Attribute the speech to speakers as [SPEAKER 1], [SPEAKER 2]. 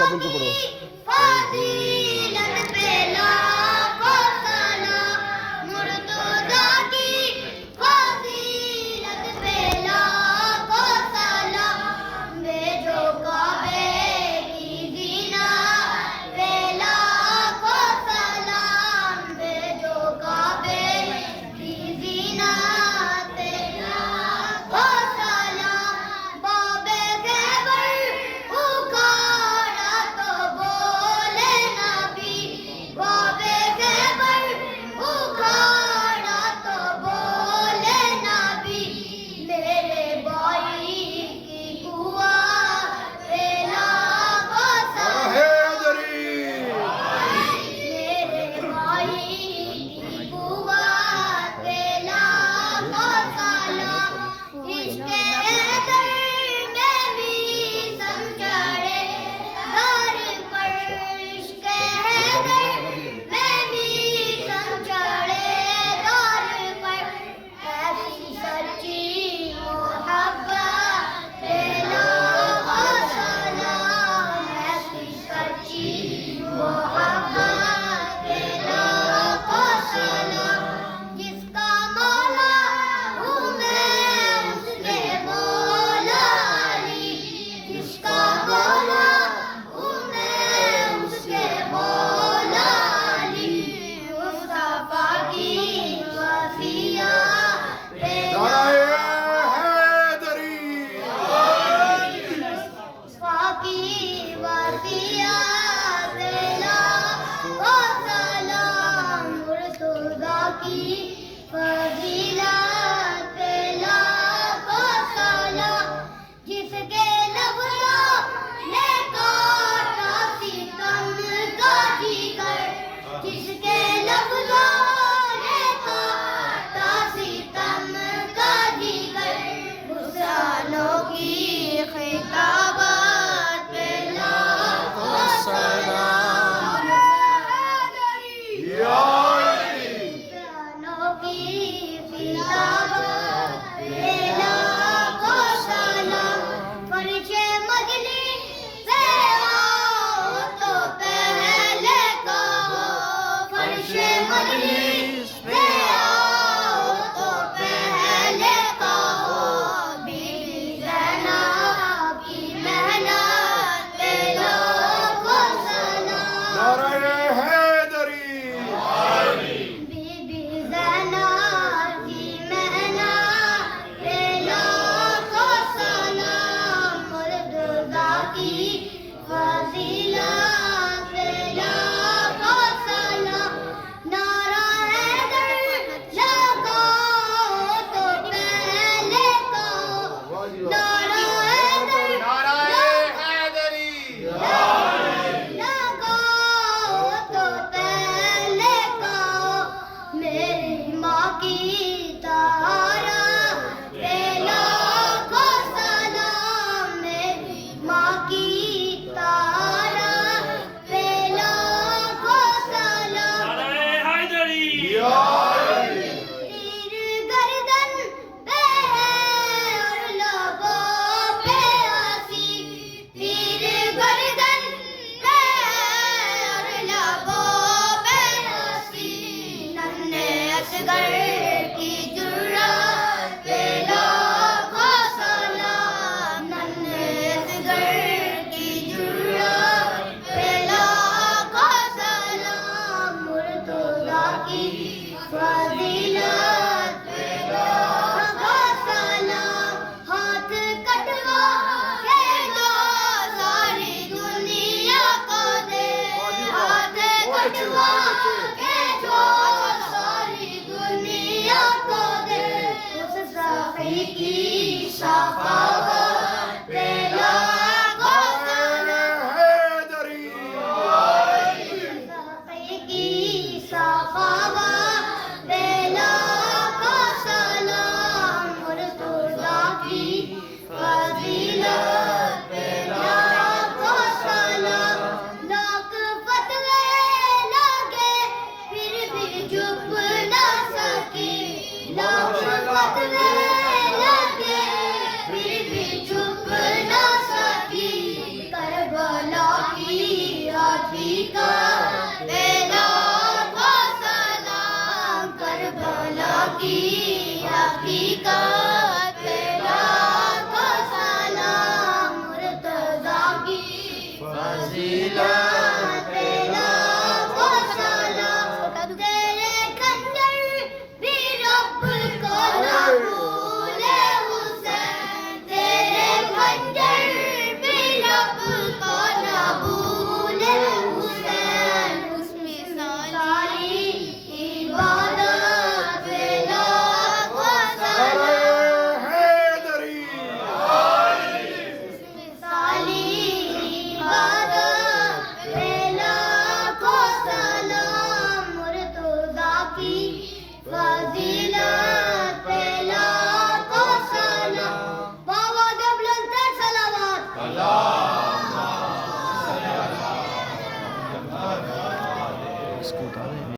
[SPEAKER 1] قبول کو پڑھو.
[SPEAKER 2] فضیلت پہ لاکھوں سلام مرتضیٰ کی فضیلت پہ لاکھوں سلام بھیجو کعبے کی زینت پہ لاکھوں سلام بھیجو کعبے کی زینت پہ لاکھوں سلام باب خیبر پکارا تو بولے نبی باب خیبر پکارا تو بولے نبی میرے بھائی کی قوت پہ لاکھوں سلام میرے بھائی کی قوت پہ لاکھوں سلام عشق حیدر میں بھی سمجھڑے در پر عشق حیدر میں بھی سمجھڑے در پر ایسی سچی محبت پہ لاکھوں سلام ایسی سچی محبت پہ لاکھوں سلام جس کا مولا ہوں میں اس کے مولا علی جس کا مولا ہوں میں اس کے مولا علی مصطفیٰ کی وصیت پہ مصطفیٰ کی وصیت پہ لاکھوں سلام مرتضیٰ کی فضیلت پہ لاکھوں سلام جس کے لفظوں نے کاٹا ستم کا جگر جس کے لفظوں نے کاٹا ستم کا جگر حسینوں کی خطابت پہ لاکھوں سلام حسینوں کی خطابت پہ لاکھوں سلام فرش مجلس سے آؤ تو پہلے کہو فرش مجلس سے آؤ تو پہلے کہو بی زینب کی محنت پہ لاکھوں سلام بی بی زینب کی محنت پہ لاکھوں سلام مرتضیٰ کی فضیلت پہ لاکھوں سلام نعرہ
[SPEAKER 1] Ascoltare